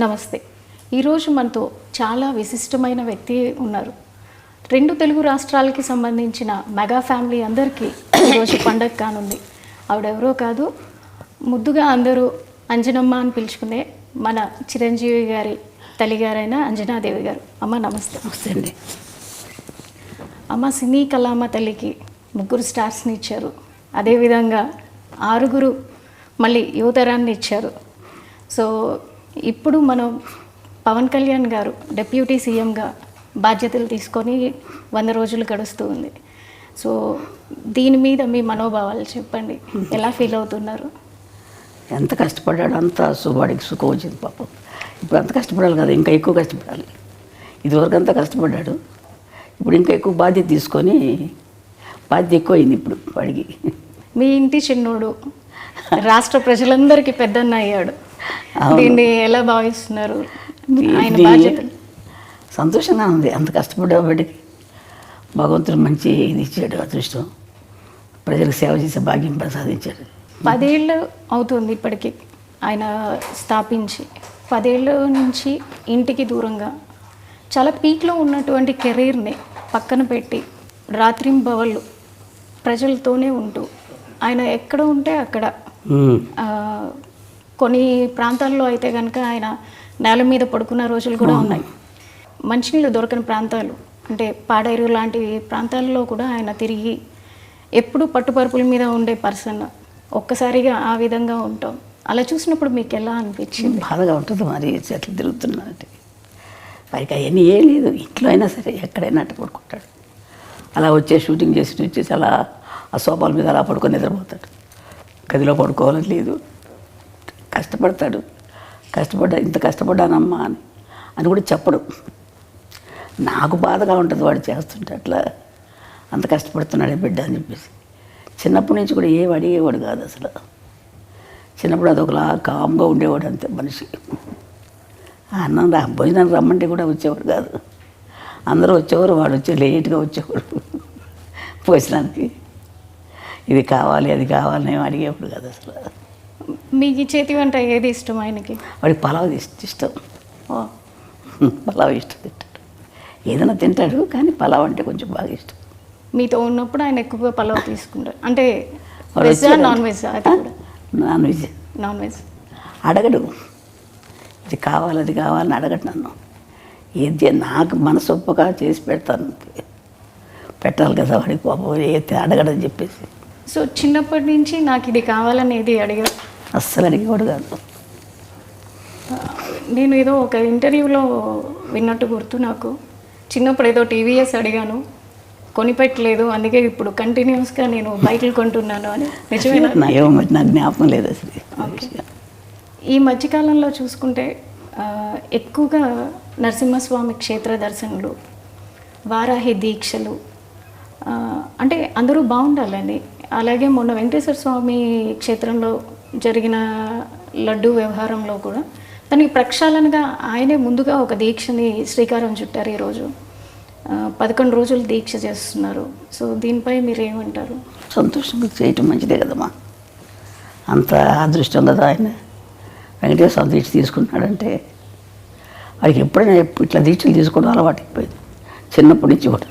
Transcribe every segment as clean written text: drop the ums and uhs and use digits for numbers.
నమస్తే. ఈరోజు మనతో చాలా విశిష్టమైన వ్యక్తి ఉన్నారు. 2 తెలుగు రాష్ట్రాలకి సంబంధించిన మెగా ఫ్యామిలీ అందరికీ ఈరోజు పండగ కానుంది. ఆవిడెవరో కాదు, ముద్దుగా అందరూ అంజనమ్మ అని పిలుచుకునే మన చిరంజీవి గారి తల్లిగారైన అంజనాదేవి గారు. అమ్మ నమస్తే. నమస్తే అండి. అమ్మ సినీ కళామ తల్లికి 3 స్టార్స్ని ఇచ్చారు. అదేవిధంగా 6 మళ్ళీ యువతరాన్ని ఇచ్చారు. సో ఇప్పుడు మనం పవన్ కళ్యాణ్ గారు డిప్యూటీ సీఎంగా బాధ్యతలు తీసుకొని 100 రోజులు గడుస్తూ ఉంది. సో దీని మీద మీ మనోభావాలు చెప్పండి. ఎలా ఫీల్ అవుతున్నారు? ఎంత కష్టపడ్డాడు అంత వాడికి సుఖం వచ్చింది పాపం. ఇప్పుడు అంత కష్టపడాలి కదా, ఇంకా ఎక్కువ కష్టపడాలి. ఇదివరకు అంతా కష్టపడ్డాడు, ఇప్పుడు ఇంకా ఎక్కువ బాధ్యత తీసుకొని బాధ్యత ఎక్కువ అయింది ఇప్పుడు వాడికి. మీ ఇంటి చిన్నోడు రాష్ట్ర ప్రజలందరికీ పెద్దన్న అయ్యాడు. దీన్ని ఎలా భావిస్తున్నారు? ఆయన బాధ్యతలు సంతోషంగా ఉంది. అంత కష్టపడేవాడికి భగవంతుడు మంచి ఇది ఇచ్చాడు, అదృష్టం. ప్రజలకు సేవ చేసే భాగ్యం ప్రసాదించాడు. 10 ఏళ్ళు అవుతుంది ఇప్పటికీ ఆయన స్థాపించి. 10 ఏళ్ళ నుంచి ఇంటికి దూరంగా చాలా పీక్లో ఉన్నటువంటి కెరీర్ని పక్కన పెట్టి రాత్రింబవళ్ళు ప్రజలతోనే ఉంటూ ఆయన ఎక్కడ ఉంటే అక్కడ, కొన్ని ప్రాంతాల్లో అయితే కనుక ఆయన నేల మీద పడుకున్న రోజులు కూడా ఉన్నాయి. మంచినీళ్ళు దొరకని ప్రాంతాలు అంటే పాడేరు లాంటి ప్రాంతాల్లో కూడా ఆయన తిరిగి ఎప్పుడు పట్టుపరుపుల మీద ఉండే పర్సన్. ఒక్కసారిగా ఆ విధంగా ఉంటాం. అలా చూసినప్పుడు మీకు ఎలా అనిపించింది? బాధగా ఉంటుంది మరి, చెట్లు తిరుగుతున్నానంటే. పైకి అవన్నీ ఏం లేదు, ఇంట్లో అయినా సరే ఎక్కడైనా అట్ట పడుకుంటాడు. అలా షూటింగ్ వచ్చేసి అలా ఆ సోఫాల మీద అలా పడుకొని నిద్రపోతాడు. గదిలో పడుకోవాలని లేదు, కష్టపడతాడు. ఇంత కష్టపడ్డానమ్మా అని కూడా చెప్పడు. నాకు బాధగా ఉంటుంది వాడు చేస్తుంటే, అట్లా అంత కష్టపడుతున్నాడే బిడ్డ అని చెప్పేసి. చిన్నప్పటి నుంచి కూడా ఏం అడిగేవాడు కాదు అసలు. చిన్నప్పుడు అదొకలా కామ్గా ఉండేవాడు అంతే మనిషి. అన్నం భోజనం రమ్మంటే కూడా వచ్చేవాడు కాదు. అందరూ వచ్చేవారు, వాడు వచ్చి లేట్గా వచ్చేవాడు భోజనానికి. ఇది కావాలి అది కావాలి నేను అడిగేవాడు కాదు అసలు. మీకు చేతి వంట ఏది ఇష్టం ఆయనకి? వాడికి పలావ్ ఇష్టం. పలావ్ ఇష్టం తింటాడు. ఏదైనా తింటాడు కానీ పలావ్ అంటే కొంచెం బాగా ఇష్టం. మీతో ఉన్నప్పుడు ఆయన ఎక్కువగా పలావ్ తీసుకుంటారు అంటే veg non veg? Non veg. Non veg అడగడు, ఇది కావాలి అది కావాలని అడగడు నన్ను. ఏది నాకు మనసొప్పగా చేసి పెడతాను, పెట్టాలి కదా వాడికి పాపం, ఏది అడగడని చెప్పేసి. సో చిన్నప్పటి నుంచి నాకు ఇది కావాలనేది అడిగారు? అస్సలు అడిగేవాడు కాదు. నేను ఏదో ఒక ఇంటర్వ్యూలో విన్నట్టు గుర్తు నాకు. చిన్నప్పుడు ఏదో టీవీఎస్ అడిగాను, కొనిపెట్టలేదు, అందుకే ఇప్పుడు కంటిన్యూస్గా నేను బైకులు కొంటున్నాను అని. నిజమేనా? నాకు జ్ఞాపకం లేదు అసలు. ఈ మధ్యకాలంలో చూసుకుంటే ఎక్కువగా నరసింహస్వామి క్షేత్ర దర్శనలు, వారాహి దీక్షలు, అంటే అందరూ బాగుండాలని. అలాగే మొన్న వెంకటేశ్వర స్వామి క్షేత్రంలో జరిగిన లడ్డు వ్యవహారంలో కూడా దానికి ప్రక్షాళనగా ఆయనే ముందుగా ఒక దీక్షని శ్రీకారం చుట్టారు. ఈరోజు 11 రోజులు దీక్ష చేస్తున్నారు. సో దీనిపై మీరు ఏమంటారు? సంతోషంగా చేయటం మంచిదే కదమ్మా. అంత అదృష్టం కదా ఆయన వెంకటేశ్వర స్వామి దీక్ష తీసుకుంటున్నాడంటే. వాడికి ఎప్పుడైనా ఇట్లా దీక్షలు తీసుకోవడం అలవాటు అయిపోయింది చిన్నప్పటి నుంచి కూడా.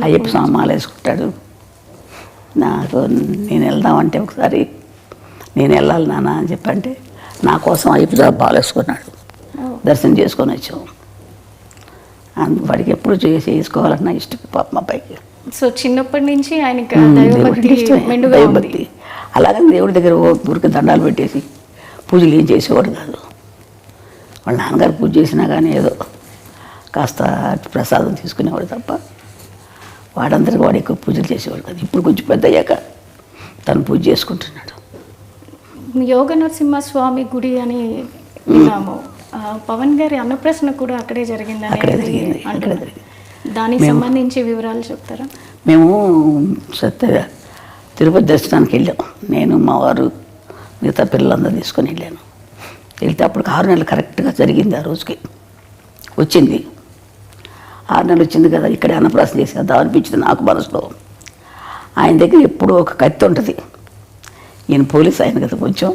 అయ్యప్ప స్వామి మాల వేసుకుంటాడు. నేను వెళ్దామంటే ఒకసారి నేను వెళ్ళాలి నాన్న అని చెప్పంటే నా కోసం అయ్యప్ప స్వామి మాల వేసుకున్నాడు. దర్శనం చేసుకొని వచ్చాము. వాడికి ఎప్పుడు చేసుకోవాలన్నా ఇష్టం పాప మా పైకి. సో చిన్నప్పటి నుంచి ఆయనకి దైవభక్తి. అలాగని దేవుడి దగ్గర ఊరికి దండాలు పెట్టేసి పూజలు ఏం చేసేవాడు కాదు. వాళ్ళ నాన్నగారు పూజ చేసినా కానీ ఏదో కాస్త ప్రసాదం తీసుకునేవాడు తప్ప వాడందరికీ వాడు ఎక్కువ పూజలు చేసేవాడు కాదు. ఇప్పుడు కొంచెం పెద్ద అయ్యాక తను పూజ చేసుకుంటున్నాడు. యోగ నరసింహస్వామి గుడి అని విన్నాము. పవన్ గారి అన్నప్రసన్న కూడా అక్కడే జరిగిందని. అక్కడే జరిగింది. దానికి సంబంధించి వివరాలు చెప్తారా? మేము తిరుపతి దర్శనానికి వెళ్ళాం. నేను మా వారు మిగతా పిల్లలందరూ తీసుకొని వెళ్ళాను. వెళ్తే అప్పుడు 6 నెలలు కరెక్ట్గా జరిగింది. ఆ రోజుకి వచ్చింది. 6 నెలలు వచ్చింది కదా, ఇక్కడే అన్నప్రాసన చేసేద్దాం అనిపించింది నాకు మనసులో. ఆయన దగ్గర ఎప్పుడూ ఒక కత్తి ఉంటుంది. ఈయన పోలీస్ ఆయన కదా, కొంచెం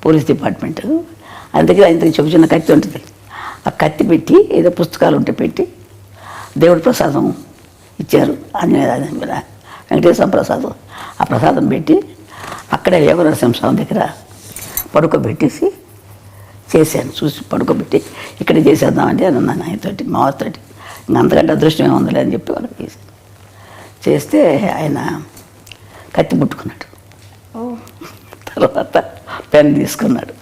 పోలీస్ డిపార్ట్మెంట్. అందుకే ఆయన చిన్న కత్తి ఉంటుంది. ఆ కత్తి పెట్టి ఏదో పుస్తకాలు ఉంటే పెట్టి దేవుడి ప్రసాదం ఇచ్చారు. వెంకటేశ్వర ప్రసాదం. ఆ ప్రసాదం పెట్టి అక్కడే యోగనరసింహ స్వామి దగ్గర పడుకోబెట్టేసి చేశాను. చూసి పడుకోబెట్టి ఇక్కడే చేసేద్దామంటే అని అన్నాను ఆయనతోటి, మా వారితోటి. ఇంకా అంతకంటే అదృష్టం ఏముందిలే అని చెప్పి వాళ్ళకి చేశాను. చేస్తే ఆయన కత్తి పుట్టుకున్నాడు. ఓ తర్వాత పెన్ తీసుకున్నాడు.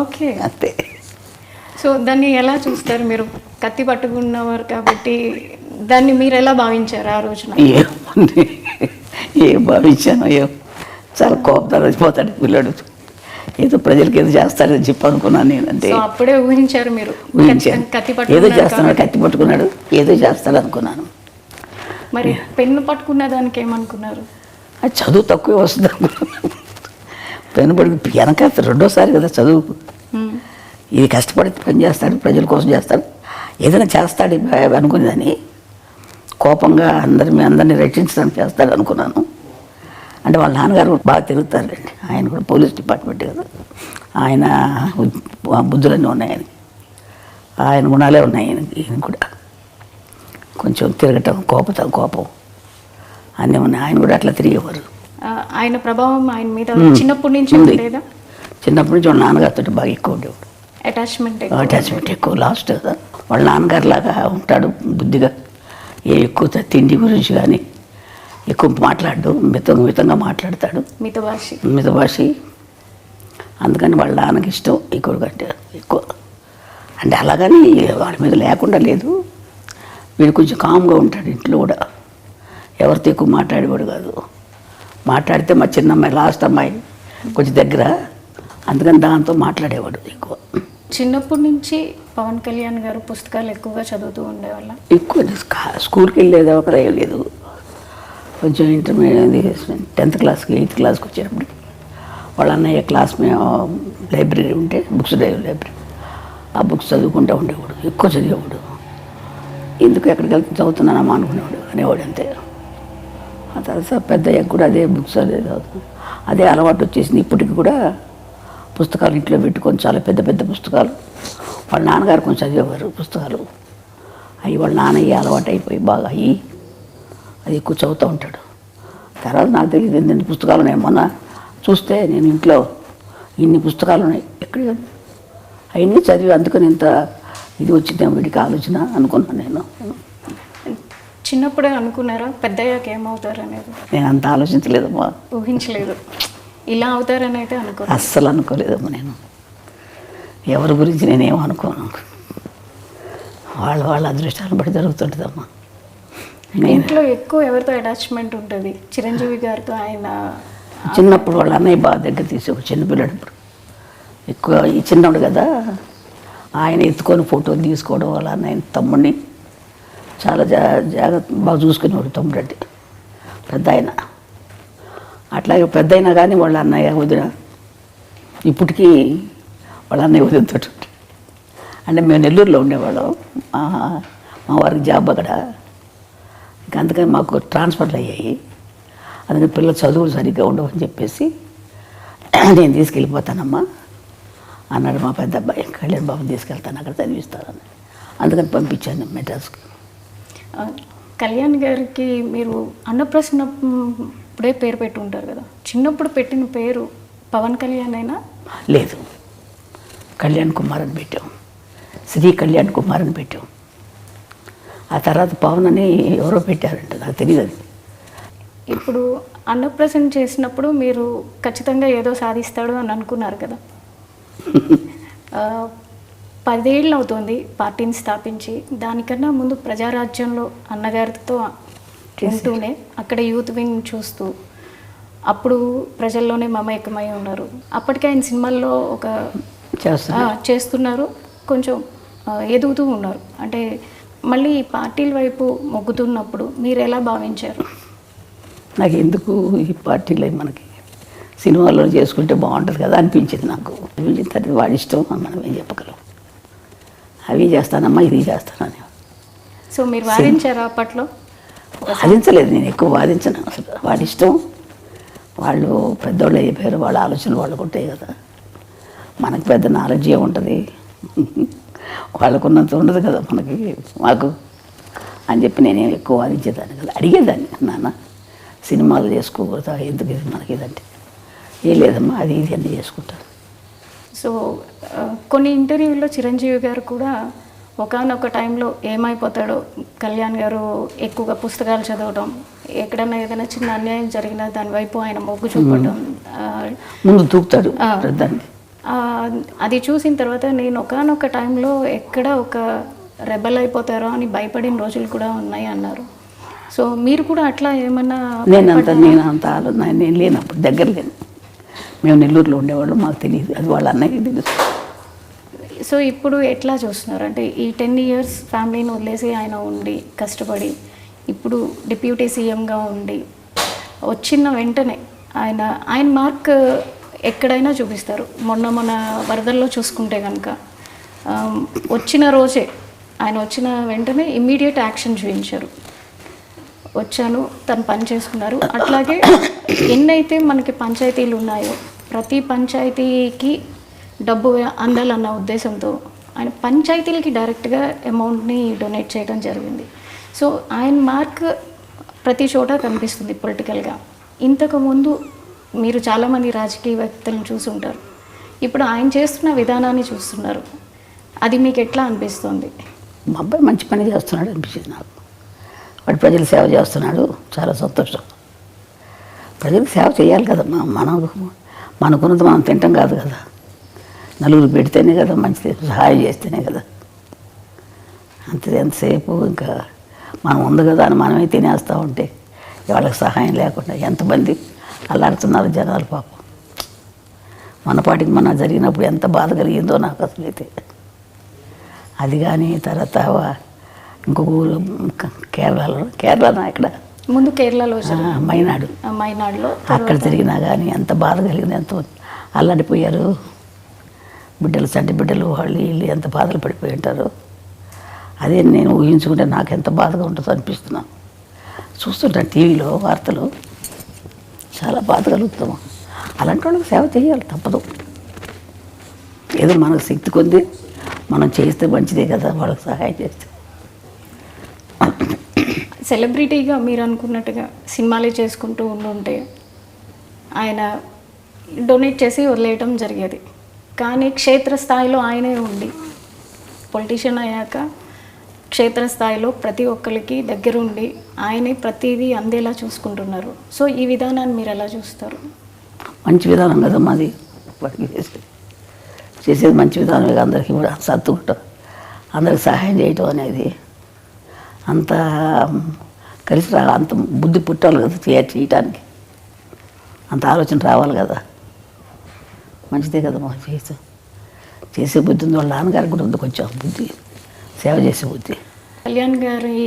ఓకే. అంతే. సో దాన్ని ఎలా చూస్తారు మీరు? కత్తి పట్టుకున్నవారు కాబట్టి దాన్ని మీరు ఎలా భావించారు ఆ రోజున? ఏముంది, ఏం భావించాను, చాలా కోపంతో వచ్చిపోతాడు పిల్లడు. ఏదో ప్రజలకి ఏదో చేస్తాడని చెప్పి అనుకున్నాను నేను. అంటే సో అప్పుడే ఊహించారు మీరు ఊహించాను. కత్తి ఏదో పట్టుకున్నారు చేస్తున్నాడు, కాబట్టి. కత్తి పట్టుకున్నాడు, ఏదో చేస్తాడు అనుకున్నాను. మరి పెన్ను పట్టుకున్న దానికి ఏమనుకున్నారు? అది చదువు తక్కువే వస్తుంది అనుకున్నాను. పెన్ను పడుకు వెనక రెండోసారి కదా చదువు. ఇది కష్టపడి పని చేస్తాడు, ప్రజల కోసం చేస్తాడు, ఏదైనా చేస్తాడు అనుకునేదని. కోపంగా అందరినీ రక్షించడానికి చేస్తాడు అనుకున్నాను. అంటే వాళ్ళ నాన్నగారు బాగా తిరుగుతారండి. ఆయన కూడా పోలీస్ డిపార్ట్మెంట్ కదా. ఆయన బుద్ధులన్నీ ఉన్నాయి ఆయనకి, ఆయన గుణాలే ఉన్నాయి ఈయన కూడా. కొంచెం తిరగటం, కోపం అన్నీ ఉన్నాయి. ఆయన కూడా అట్లా తిరిగేవారు. ఆయన ప్రభావం ఆయన మీద చిన్నప్పటి నుంచి ఉంది. ఉండేదా? చిన్నప్పటి నుంచి వాళ్ళ నాన్నగారితో బాగా ఎక్కువ ఉండేవాడు. అటాచ్మెంట్ ఎక్కువ. లాస్ట్ కదా వాళ్ళ నాన్నగారు లాగా ఉంటాడు బుద్ధిగా. ఎక్కువ తిండి గురించి కానీ ఎక్కువ మాట్లాడు, మితంగా మాట్లాడతాడు, మితభాషి. అందుకని వాళ్ళ నాన్నకి ఇష్టం ఎక్కువ కంటే ఎక్కువ. అంటే అలాగని వాడి మీద లేకుండా లేదు. వీడు కొంచెం కామ్గా ఉంటాడు ఇంట్లో కూడా. ఎవరితో ఎక్కువ మాట్లాడేవాడు కాదు. మాట్లాడితే మా చిన్న అమ్మాయి, లాస్ట్ అమ్మాయి కొంచెం దగ్గర, అందుకని దాంతో మాట్లాడేవాడు ఎక్కువ. చిన్నప్పటి నుంచి పవన్ కళ్యాణ్ గారు పుస్తకాలు ఎక్కువగా చదువుతూ ఉండేవాళ్ళ? ఎక్కువ స్కూల్కి వెళ్ళేది ఒక లేదు. కొంచెం ఇంటర్మీడియట్ 10th క్లాస్కి 8th క్లాస్కి వచ్చేటప్పుడు వాళ్ళ అన్నయ్య క్లాస్ మేము లైబ్రరీ ఉంటే బుక్స్ లైబ్రరీ, ఆ బుక్స్ చదువుకుంటూ ఉండేవాడు. ఎక్కువ చదివేవాడు. ఎందుకు ఎక్కడికి వెళ్తే చదువుతున్నానమ్మా అనుకునేవాడు, అనేవాడు అంతే. ఆ తర్వాత పెద్దయ్యాక కూడా అదే బుక్స్ అదే అలవాటు వచ్చేసింది. ఇప్పటికి కూడా పుస్తకాలు ఇంట్లో పెట్టుకొని చాలా పెద్ద పుస్తకాలు. వాళ్ళ నాన్నగారు కొంచెం చదివేవారు పుస్తకాలు. అవి వాళ్ళ నాన్నయ్య అలవాటు అయిపోయి బాగా అయ్యి అది ఎక్కువ చదువుతూ ఉంటాడు. తర్వాత నాకు తెలియదు ఎన్ని పుస్తకాలు ఉన్నాయి. మొన్న చూస్తే నేను ఇంట్లో ఇన్ని పుస్తకాలు ఉన్నాయి, ఎక్కడ అవన్నీ చదివి అందుకని ఇంత ఇది వచ్చిందేమో వీడికి ఆలోచన అనుకున్నాను నేను. చిన్నప్పుడే అనుకున్నారా పెద్దయ్యాక ఏమవుతారు అనేది? నేను అంత ఆలోచించలేదమ్మా, ఊహించలేదు. ఇలా అవుతారని అయితే అస్సలు అనుకోలేదమ్మా. నేను ఎవరి గురించి నేనేమో అనుకోను. వాళ్ళ అదృష్టాలను బట్టి జరుగుతుంటుందమ్మా. ఇంట్లో ఎక్కువ ఎవరితో అటాచ్మెంట్ ఉంటుంది? చిరంజీవి గారితో. ఆయన చిన్నప్పుడు వాళ్ళ అన్నయ్య బాగా దగ్గర తీసేవాడు. చిన్నపిల్లడు ఇప్పుడు ఎక్కువ ఈ చిన్నవాడు కదా, ఆయన ఎత్తుకొని ఫోటోలు తీసుకోవడం. వాళ్ళ అన్నయ్య తమ్ముడిని చాలా జాగ్రత్త బాగా చూసుకునేవాడు. తమ్ముడు అంటే పెద్ద ఆయన. అట్లాగే పెద్ద అయినా కానీ వాళ్ళ అన్నయ్య వదిన ఇప్పటికీ వాళ్ళ అన్నయ్య వదినతో అంటే మేము నెల్లూరులో ఉండేవాళ్ళం. మా వారికి జాబ్ అక్కడ. ఇంకా అందుకని మాకు ట్రాన్స్ఫర్లు అయ్యాయి. అందుకని పిల్లలు చదువులు సరిగ్గా ఉండవని చెప్పేసి నేను తీసుకెళ్ళిపోతానమ్మా అన్నాడు మా పెద్ద అబ్బాయి. కళ్యాణ్ బాబు తీసుకెళ్తాను, అక్కడ చదివిస్తానని. అందుకని పంపించాను మెడ్రాస్కి. కళ్యాణ్ గారికి మీరు అన్నప్రసన్న ఇప్పుడే పేరు పెట్టి ఉంటారు కదా, చిన్నప్పుడు పెట్టిన పేరు పవన్ కళ్యాణ్ అయినా? లేదు, కళ్యాణ్ కుమార్ అని పెట్టాం. శ్రీ కళ్యాణ్ కుమార్ అని పెట్టాం. ఆ తర్వాత పవన్ అని ఎవరో పెట్టారంట, నాకు తెలియదు అది. ఇప్పుడు అన్నప్రసన్న చేసినప్పుడు మీరు ఖచ్చితంగా ఏదో సాధిస్తాడు అని అనుకున్నారు కదా. 10 ఏళ్ళు అవుతుంది పార్టీని స్థాపించి. దానికన్నా ముందు ప్రజారాజ్యంలో అన్నగారితో ఉంటూనే అక్కడ యూత్ వింగ్ చూస్తూ అప్పుడు ప్రజల్లోనే మమేకమై ఉన్నారు. అప్పటికే ఆయన సినిమాల్లో ఒక చేస్తున్నారు, కొంచెం ఎదుగుతూ ఉన్నారు. అంటే మళ్ళీ పార్టీల వైపు మొగ్గుతున్నప్పుడు మీరు ఎలా భావించారు? నాకు ఎందుకు ఈ పార్టీలో మనకి సినిమాల్లో చేసుకుంటే బాగుంటుంది కదా అనిపించింది నాకు. అనిపించిన తర్వాత వాడి ఇష్టం, మనం ఏం చెప్పగలం. అవి చేస్తానమ్మా, ఇది చేస్తానని. సో మీరు వాదించారా అప్పట్లో? వాదించలేదు, నేను ఎక్కువ వాదించను అసలు. వాడి ఇష్టం, వాళ్ళు పెద్దోళ్ళు అయిపోయారు, వాళ్ళ ఆలోచనలు వాళ్ళకు ఉంటాయి కదా. మనకు పెద్ద నాలెడ్జ్ ఏముంటుంది, వాళ్ళకున్నంత ఉండదు కదా మనకి మాకు అని చెప్పి నేనేం ఎక్కువ వాదించేదాన్ని కదా. అడిగేదాన్ని, నాన్న సినిమాలు చేసుకోకూడదా, ఎందుకు ఇది మనకి ఇదంటే, ఏం లేదమ్మా అది ఇది అన్నీ చేసుకుంటాను. సో కొన్ని ఇంటర్వ్యూల్లో చిరంజీవి గారు కూడా ఒకానొక టైంలో ఏమైపోతాడో, కళ్యాణ్ గారు ఎక్కువగా పుస్తకాలు చదవడం, ఎక్కడన్నా ఏదైనా చిన్న అన్యాయం జరిగినా దాని వైపు ఆయన మొగ్గు చూపడం, ముందు తూపుతాడు పెద్దాన్ని. అది చూసిన తర్వాత నేను ఒకానొక టైంలో ఎక్కడ ఒక రెబల్ అయిపోతారో అని భయపడిన రోజులు కూడా ఉన్నాయి అన్నారు. సో మీరు కూడా అట్లా ఏమన్నా? నేను లేనప్పుడు దగ్గర లేను, మేము నెల్లూరులో ఉండేవాళ్ళు, మాకు తెలియదు, అది వాళ్ళ అన్నయ్యకి తెలుసు. సో ఇప్పుడు ఎట్లా చూస్తున్నారు అంటే ఈ 10 years ఫ్యామిలీని వదిలేసి ఆయన ఉండి కష్టపడి ఇప్పుడు డిప్యూటీ సీఎంగా ఉండి వచ్చిన వెంటనే ఆయన మార్క్ ఎక్కడైనా చూపిస్తారు. మొన్న వరదల్లో చూసుకుంటే కనుక వచ్చిన రోజే ఆయన వచ్చిన వెంటనే ఇమ్మీడియట్ యాక్షన్ చూపించారు. వచ్చాను, తను పని చేసుకున్నారు. అట్లాగే ఎన్నైతే మనకి పంచాయతీలు ఉన్నాయో ప్రతి పంచాయతీకి డబ్బు అందాలన్న ఉద్దేశంతో ఆయన పంచాయతీలకి డైరెక్ట్గా అమౌంట్ని డొనేట్ చేయడం జరిగింది. సో ఆయన మార్క్ ప్రతి చోట కనిపిస్తుంది పొలిటికల్గా. ఇంతకుముందు మీరు చాలామంది రాజకీయవేత్తలను చూసుంటారు, ఇప్పుడు ఆయన చేస్తున్న విధానాన్ని చూస్తున్నారు, అది మీకు ఎట్లా అనిపిస్తుంది? మా అబ్బాయి మంచి పని చేస్తున్నాడు అనిపించింది నాకు. వాడు ప్రజలు సేవ చేస్తున్నాడు, చాలా సంతోషం. ప్రజలకు సేవ చేయాలి కదమ్మా, మనకున్నది మనం తింటాం కాదు కదా, నలుగురు పెడితేనే కదా మంచిది, సహాయం చేస్తేనే కదా. అంతే, ఎంతసేపు ఇంకా మనం ఉంది కదా అని మనమే తినేస్తూ ఉంటే వాళ్ళకి సహాయం లేకుండా ఎంతమంది అల్లాడుతున్నారు జనాలు పాపం. మన పాటికి మన జరిగినప్పుడు ఎంత బాధ కలిగిందో నాకు అసలైతే. అది కానీ తర్వాత ఇంకొక ఊరు కేరళలో ఇక్కడ ముందు కేరళలో మైనాడులో అక్కడ జరిగినా కానీ ఎంత బాధ కలిగింది, ఎంతో అల్లాడిపోయారు బిడ్డలు, చంటి బిడ్డలు, వాళ్ళు వీళ్ళు ఎంత బాధలు పడిపోయి ఉంటారు. అదే నేను ఊహించుకుంటే నాకు ఎంత బాధగా ఉంటుందో అనిపిస్తున్నాను. చూస్తుంటాను టీవీలో వార్తలు, చాలా బాధ కలుగుతాము. అలాంటి వాళ్ళకి సేవ చేయాలి, తప్పదు. ఏదో మనకు శక్తి కొద్ది మనం చేస్తే మంచిదే కదా, వాళ్ళకి సహాయం చేస్తే. సెలబ్రిటీగా మీరు అనుకున్నట్టుగా సినిమాలే చేసుకుంటూ ఉండుంటే ఆయన డొనేట్ చేసి వదిలేయటం జరిగేది. కానీ క్షేత్రస్థాయిలో ఆయనే ఉండి పొలిటీషియన్ అయ్యాక క్షేత్రస్థాయిలో ప్రతి ఒక్కరికి దగ్గరుండి ఆయనే ప్రతిదీ అందేలా చూసుకుంటున్నారు. సో ఈ విధానాన్ని మీరు ఎలా చూస్తారు? మంచి విధానం కదా మాది, వాడికి చేసేది మంచి విధానమే. అందరికీ కూడా సర్దుకుంటాం, అందరికి సహాయం చేయటం అనేది అంత కలిసి అంత బుద్ధి పుట్టాలి కదా చేయటానికి, అంత ఆలోచన రావాలి కదా. మంచిదే కదా మాకు చేసే బుద్ధి ఉంది. వాళ్ళ నాన్నగారికి కూడా ఉంది కొంచెం బుద్ధి, సేవ చేసే బుద్ధి. కళ్యాణ్ గారి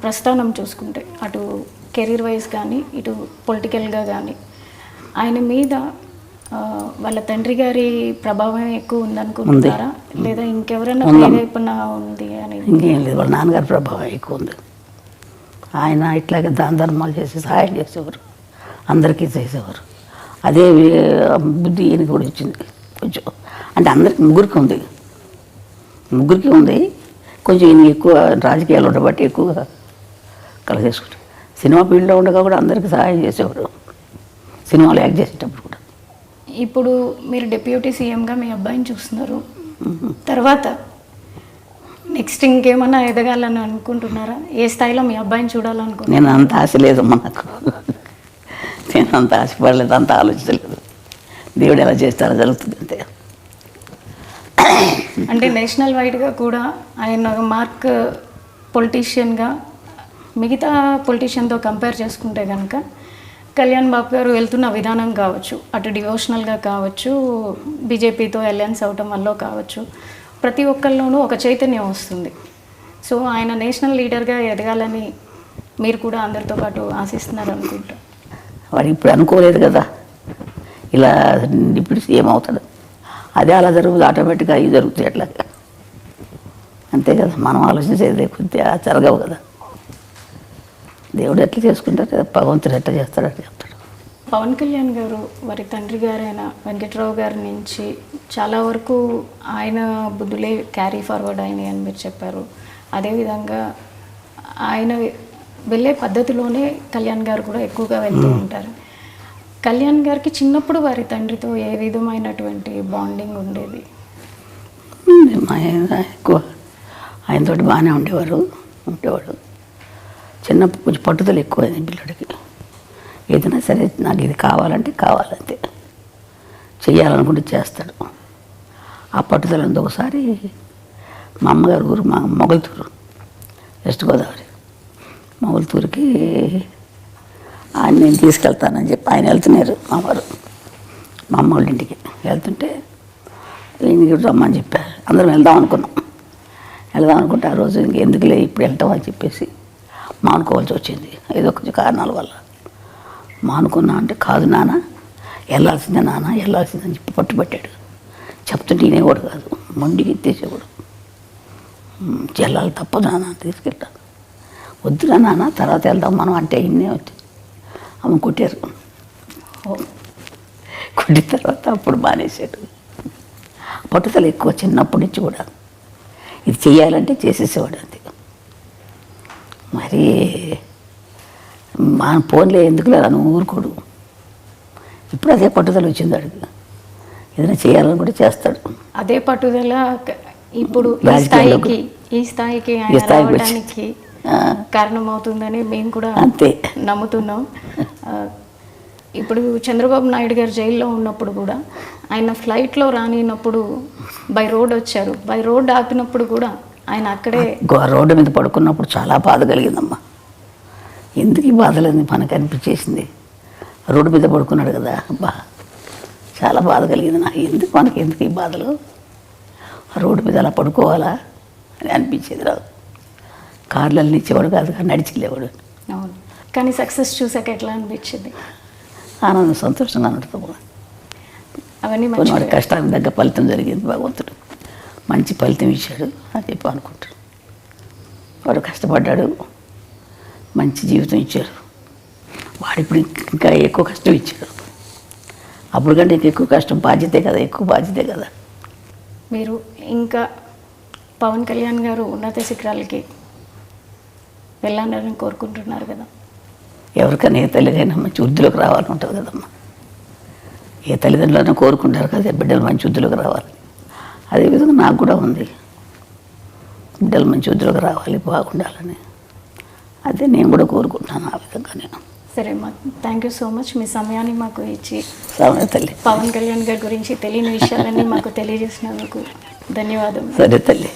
ప్రస్థానం చూసుకుంటే అటు కెరీర్ వైజ్ కానీ ఇటు పొలిటికల్గా కానీ ఆయన మీద వాళ్ళ తండ్రి గారి ప్రభావం ఎక్కువ ఉందనుకుంటున్నారా, లేదా ఇంకెవరైనా ఏదైనా ఉంది అని? ఇంకేం లేదు, వాళ్ళ నాన్నగారి ప్రభావం ఎక్కువ ఉంది. ఆయన ఇట్లాగే దాన ధర్మాలు చేసి సహాయం చేసేవారు, అందరికీ చేసేవారు. అదే బుద్ధి ఈయనకి కూడా ఇచ్చింది కొంచెం. అంటే అందరికి ముగ్గురికి ఉంది కొంచెం. ఈయన ఎక్కువ రాజకీయాలు ఉండబట్టి ఎక్కువగా కలిసేసుకుంటారు. సినిమా ఫీల్డ్లో ఉండగా కూడా అందరికీ సహాయం చేసేవారు, సినిమాలు యాక్ట్ చేసేటప్పుడు కూడా. ఇప్పుడు మీరు డిప్యూటీ సీఎంగా మీ అబ్బాయిని చూస్తున్నారు, తర్వాత నెక్స్ట్ ఇంకేమన్నా ఎదగాలని అనుకుంటున్నారా? ఏ స్థాయిలో మీ అబ్బాయిని చూడాలనుకుంటున్నారు? నేను అంత ఆశ లేదమ్మా నాకు, నేను అంత ఆశపడలేదు, అంత ఆలోచించలేదు. దేవుడు ఎలా చేస్తారో జరుగుతుంది అంతే. అంటే నేషనల్ వైడ్గా కూడా ఆయన మార్క్ పొలిటీషియన్గా మిగతా పొలిటీషియన్తో కంపేర్ చేసుకుంటే కనుక కళ్యాణ్ బాబు గారు వెళ్తున్న విధానం కావచ్చు, అటు డివోషనల్గా కావచ్చు, బీజేపీతో అలయన్స్ అవటం వల్ల కావచ్చు, ప్రతి ఒక్కరిలోనూ ఒక చైతన్యం వస్తుంది. సో ఆయన నేషనల్ లీడర్గా ఎదగాలని మీరు కూడా అందరితో పాటు ఆశిస్తున్నారు అనుకుంటా. వాడు ఇప్పుడు అనుకోలేదు కదా ఇలా ఇప్పుడు ఏమవుతాడు, అదే అలా జరుగుతుంది, ఆటోమేటిక్గా అవి జరుగుతాయి అట్లా. అంతే కదా, మనం ఆలోచించేది కొద్దిగా జరగవు కదా. దేవుడు ఎట్లా చేసుకుంటారు, భగవంతుడు ఎట్లా చేస్తాడు అట్లా చెప్తాడు. పవన్ కళ్యాణ్ గారు వారి తండ్రి గారైన వెంకట్రావు గారి నుంచి చాలా వరకు ఆయన బుద్ధులే క్యారీ ఫార్వర్డ్ అయినాయి అని మీరు చెప్పారు. అదేవిధంగా ఆయన వెళ్ళే పద్ధతిలోనే కళ్యాణ్ గారు కూడా ఎక్కువగా వెళ్తూ ఉంటారు. కళ్యాణ్ గారికి చిన్నప్పుడు వారి తండ్రితో ఏ విధమైనటువంటి బాండింగ్ ఉండేది? మా ఆయన ఎక్కువ ఆయనతోటి బాగానే ఉండేవాడు. చిన్నప్పుడు కొంచెం పట్టుదల ఎక్కువ పిల్లడికి. ఏదైనా సరే నాకు ఇది కావాలంటే కావాలంతే, చెయ్యాలనుకుంటే చేస్తాడు. ఆ పట్టుదల ఉంది. ఒకసారి మా అమ్మగారు ఊరు మా మొగల్తూరు, వెస్ట్ గోదావరి. మొగల్తూరుకి ఆయన నేను తీసుకెళ్తానని చెప్పి ఆయన వెళ్తున్నారు మా వారు, మా అమ్మ వాళ్ళ ఇంటికి వెళ్తుంటే ఈయనకి రమ్మని చెప్పారు. అందరం వెళ్దాం అనుకుంటే ఆ రోజు ఇంకెందుకులే ఇప్పుడు వెళ్తాం అని చెప్పేసి మానుకోవాల్సి వచ్చింది. ఏదో కొంచెం కారణాల వల్ల మానుకున్నా. అంటే కాదు నాన్న, వెళ్ళాల్సిందని చెప్పి పట్టుబట్టాడు. చెప్తుంటే వినేవాడు కాదు, మొండికి ఎత్తేసేవాడు. వెళ్ళాలి తప్పదు నాన్న, తీసుకెళ్తాను. వద్దురా నాన్న, తర్వాత వెళ్దాం మనం అంటే ఇన్నే వచ్చి అమ్మ కొట్టారు. కొట్టిన తర్వాత అప్పుడు మానేశాడు. పట్టుదల ఎక్కువ చిన్నప్పటి నుంచి కూడా. ఇది చెయ్యాలంటే చేసేసేవాడు అంతే. మరి మా ఫోన్లే ఎందుకులే అని ఊరుకోడు. ఇప్పుడు అదే పట్టుదల వచ్చింది వాడికి. ఏదైనా చేయాలని కూడా చేస్తాడు. అదే పట్టుదల ఇప్పుడు ఈ స్థాయికి రావడానికి కారణమవుతుందని మేము కూడా అంతే నమ్ముతున్నాం. ఇప్పుడు చంద్రబాబు నాయుడు గారు జైల్లో ఉన్నప్పుడు కూడా ఆయన ఫ్లైట్లో రానినప్పుడు బై రోడ్ వచ్చారు. బై రోడ్ ఆపినప్పుడు కూడా ఆయన అక్కడే రోడ్డు మీద పడుకున్నప్పుడు చాలా బాధ కలిగిందమ్మా. ఎందుకు ఈ బాధలని మనకు అనిపించేసింది. రోడ్డు మీద పడుకున్నాడు కదా, అబ్బా చాలా బాధ కలిగింది నాకు. ఎందుకు ఈ బాధలు, రోడ్డు మీద అలా పడుకోవాలా అని అనిపించేది. రాదు కార్లలో ఇచ్చేవాడు కాదు, నడిచి వెళ్ళేవాడు. అవును, కానీ సక్సెస్ చూసాక ఎట్లా అనిపించింది? ఆనందం, సంతోషంగా ఉంటుంది. అవన్నీ వాడి కష్టానికి తగ్గ ఫలితం జరిగింది. భగవంతుడు మంచి ఫలితం ఇచ్చాడు అని చెప్పి అనుకుంటాడు. వాడు కష్టపడ్డాడు, మంచి జీవితం ఇచ్చారు. వాడు ఇప్పుడు ఇంకా ఎక్కువ కష్టం ఇచ్చాడు. అప్పుడు కంటే ఎక్కువ కష్టం, ఎక్కువ బాధ్యతే కదా. మీరు ఇంకా పవన్ కళ్యాణ్ గారు ఉన్నత శిఖరాలకి వెళ్ళాలని కోరుకుంటున్నారు కదా. ఎవరికైనా ఏ తల్లికైనా మంచి వృద్ధిలోకి రావాలని ఉంటుంది కదమ్మా. ఏ తల్లిదండ్రులైనా కోరుకుంటారు కదా బిడ్డలు మంచి వృద్ధిలోకి రావాలి. అదేవిధంగా నాకు కూడా ఉంది, బిడ్డలు మంచి వృద్ధిలోకి రావాలి, బాగుండాలని. అదే నేను కూడా కోరుకుంటున్నాను ఆ విధంగా నేను. సరే అమ్మా, థ్యాంక్ యూ సో మచ్. మీ సమయాన్ని మాకు ఇచ్చి తల్లి పవన్ కళ్యాణ్ గారి గురించి తెలియని విషయాలన్నీ మాకు తెలియజేసినందుకు ధన్యవాదాలు. సరే తల్లి.